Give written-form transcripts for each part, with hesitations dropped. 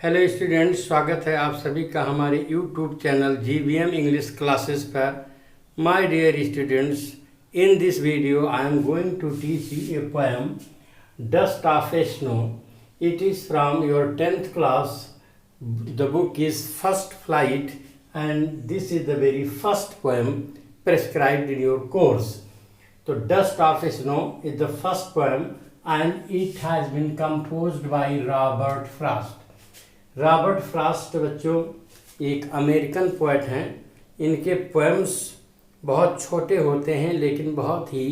Hello students, स्वागत है आप सभी का हमारे YouTube channel GVM English classes पर। My dear students, in this video I am going to teach you a poem dust of a snow. It is from your 10th class. The book is first flight and this is the very first poem prescribed in your course. So Dust of Snow is the first poem and it has been composed by Robert Frost. Robert Frost बच्चों एक American poet हैं. इनके poems बहुत छोटे होते हैं लेकिन बहुत ही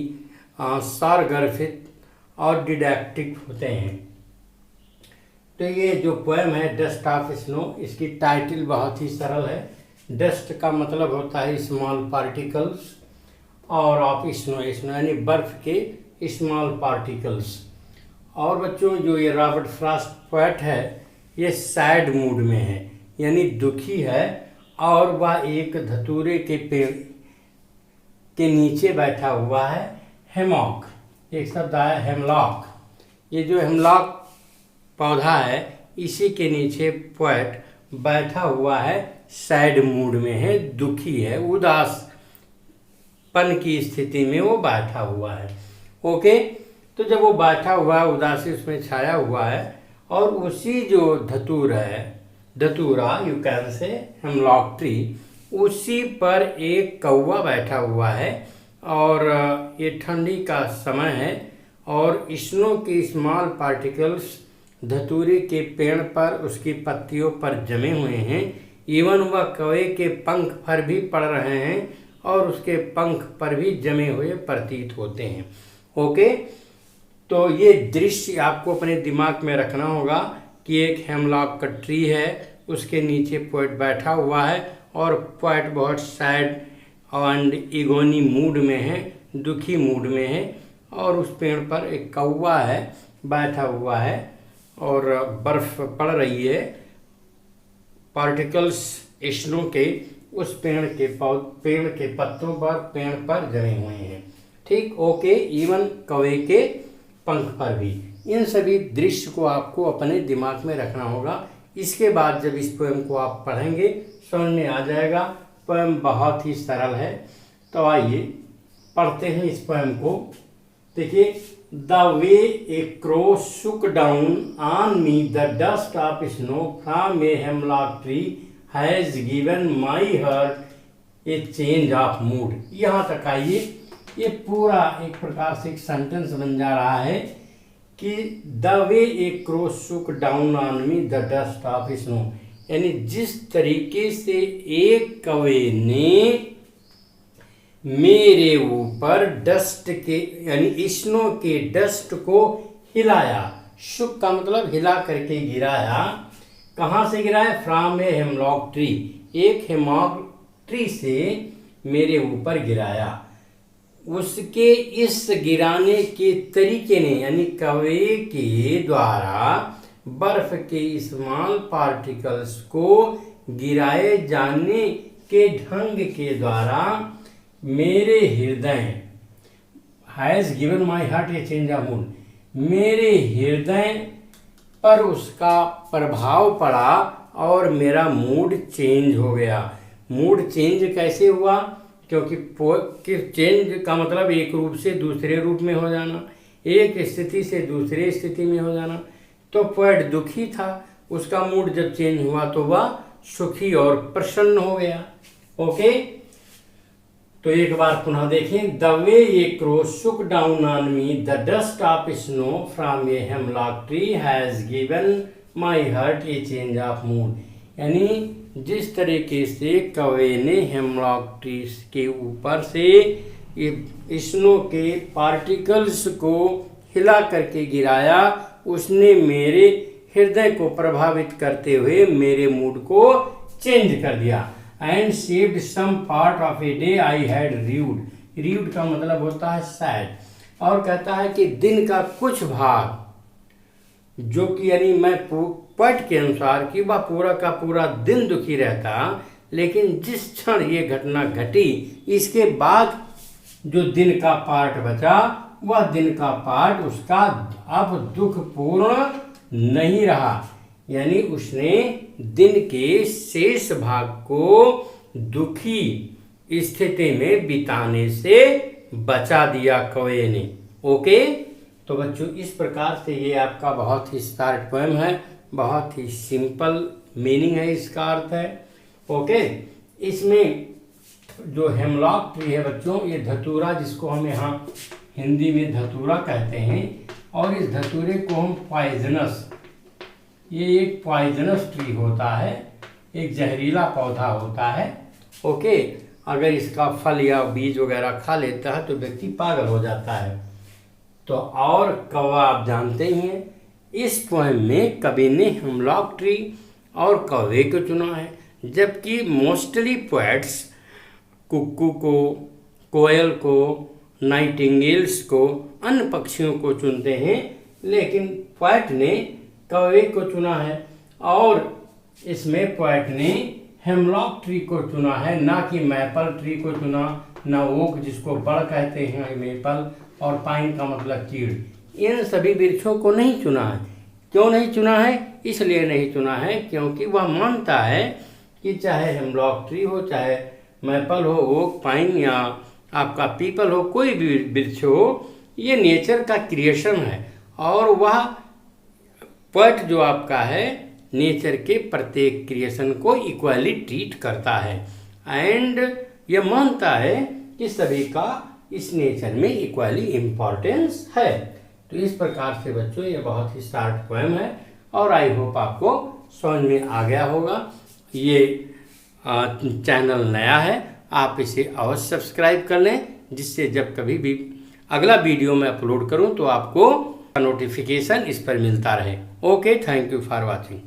सारगर्भित और डिडैक्टिक होते हैं. तो ये जो पोएम है डस्ट ऑफ स्नो, इसकी टाइटल बहुत ही सरल है. डस्ट का मतलब होता है स्मॉल पार्टिकल्स और ऑफ स्नो, स्नो यानी बर्फ के स्मॉल पार्टिकल्स. और बच्चों जो ये रॉबर्ट फ्रॉस्ट पोएट है ये सैड मूड में है यानी दुखी है और वह एक धतूरे के पेड़ के नीचे बैठा हुआ है. हेमॉक एक शब्द आया, हेमलॉक. ये जो हेमलॉक पौधा है इसी के नीचे पोएट बैठा हुआ है, सैड मूड में है, दुखी है, उदासपन की स्थिति में वो बैठा हुआ है. ओके, तो जब वो बैठा हुआ है उदासी उसमें छाया हुआ है और उसी जो धतूरा you can say hemlock tree, उसी पर एक कौवा बैठा हुआ है. और ये ठंडी का समय है और स्नो के स्मॉल पार्टिकल्स धतूरे के पेड़ पर उसकी पत्तियों पर जमे हुए हैं. इवन वह कौवे के पंख पर भी पड़ रहे हैं और उसके पंख पर भी जमे हुए प्रतीत होते हैं. ओके, तो ये दृश्य आपको अपने दिमाग में रखना होगा कि एक हेमलॉक का ट्री है, उसके नीचे पोएट बैठा हुआ है और पोएट बहुत सैड एंड इगोनी मूड में है, दुखी मूड में है. और उस पेड़ पर एक कौवा है बैठा हुआ है और बर्फ पड़ रही है, पार्टिकल्स स्नो के उस पेड़ के पत्तों पर पेड़ पर जमे हुए हैं. ठीक, ओके, इवन कौवे के पंख पर भी. इन सभी दृश्य को आपको अपने दिमाग में रखना होगा. इसके बाद जब इस पोएम को आप पढ़ेंगे समझ में आ जाएगा. पोएम बहुत ही सरल है. तो आइए पढ़ते हैं इस पोएम को. देखिए, the way A crow Shuk down on me the dust of snow from a hemlock tree has given my heart A change of mood. यहाँ तक आइए. ये पूरा एक प्रकार से एक सेंटेंस बन जा रहा है कि the way A crow Shuk down on me the dust of snow, यानी जिस तरीके से एक कौवे ने मेरे ऊपर डस्ट के यानी स्नो के डस्ट को हिलाया. शुक का मतलब हिला करके गिराया. कहाँ से गिराया? फ्रॉम ए हेमलॉक ट्री, एक हेमलॉक ट्री से मेरे ऊपर गिराया. उसके इस गिराने के तरीके ने यानी कौवे के द्वारा बर्फ के स्मॉल पार्टिकल्स को गिराए जाने के ढंग के द्वारा मेरे हृदय has given my heart A change of mood, मेरे हृदय पर उसका प्रभाव पड़ा और मेरा मूड चेंज हो गया. मूड चेंज कैसे हुआ? क्योंकि चेंज का मतलब एक रूप से दूसरे रूप में हो जाना, एक स्थिति से दूसरे स्थिति में हो जाना. तो पोएट दुखी था, उसका मूड जब चेंज हुआ तो वह सुखी और प्रसन्न हो गया. ओके, तो एक बार पुनः देखें. The way A crow Shuk down on me the dust of snow from a hemlock tree has given my heart A change of mood, यानी जिस तरीके से कौवे ने हेमलॉक ट्री के ऊपर से स्नो के पार्टिकल्स को हिला करके गिराया, उसने मेरे हृदय को प्रभावित करते हुए मेरे मूड को चेंज कर दिया. And saved some part of a day I had rued, rued का मतलब होता है सैड. और कहता है कि दिन का कुछ भाग जो कि यानी मैं पोएट के अनुसार कि वह पूरा का पूरा दिन दुखी रहता, लेकिन जिस क्षण ये घटना घटी इसके बाद जो दिन का पार्ट बचा वह दिन का पार्ट उसका अब दुखपूर्ण नहीं रहा. यानी उसने दिन के शेष भाग को दुखी स्थिति में बिताने से बचा दिया कौवे ने। ओके, तो बच्चों इस प्रकार से ये आपका बहुत ही शॉर्ट पोएम है, बहुत ही सिंपल मीनिंग है, इसका अर्थ है। ओके, इसमें जो हेमलॉक ट्री है बच्चों, ये धतूरा जिसको हम यहाँ हिंदी में धतूरा कहते हैं, और इस धतूरे को हम पॉइजनस, ये एक पॉइजनस ट्री होता है, एक जहरीला पौधा होता है। ओके, अगर इसका फल या बीज वगैरह खा लेता है तो व्यक्ति पागल हो जाता है। तो और कौवा आप जानते ही हैं, इस पोएम में कवि ने हेमलॉक ट्री और कौवे को चुना है, जबकि मोस्टली पोएट्स कुक्कू को, कोयल को, नाइटिंगेल्स को, अन्य पक्षियों को चुनते हैं, लेकिन पोएट ने कौवे को चुना है। और इसमें पोएट ने हेमलॉक ट्री को चुना है, ना कि मैपल ट्री को चुना, ना ओक जिसको बड़ कहते हैं मेपल, और पाइन का मतलब चीड़, इन सभी वृक्षों को नहीं चुना है। क्यों नहीं चुना है? इसलिए नहीं चुना है क्योंकि वह मानता है कि चाहे हेमलॉक ट्री हो, चाहे मैपल हो, ओक, पाइन या आपका पीपल हो, कोई भी वृक्ष हो, ये नेचर का क्रिएशन है। और वह पोएट जो आपका है नेचर के प्रत्येक क्रिएशन को इक्वली ट्रीट करता है, एंड ये मानता है कि सभी का इस नेचर में इक्वली इम्पोर्टेंस है। तो इस प्रकार से बच्चों ये बहुत ही शॉर्ट पोएम है, और आई होप आपको समझ में आ गया होगा। ये चैनल नया है, आप इसे अवश्य सब्सक्राइब कर लें, जिससे जब कभी भी अगला वीडियो मैं अपलोड करूं तो आपको नोटिफिकेशन इस पर मिलता रहे। Okay, thank you for watching.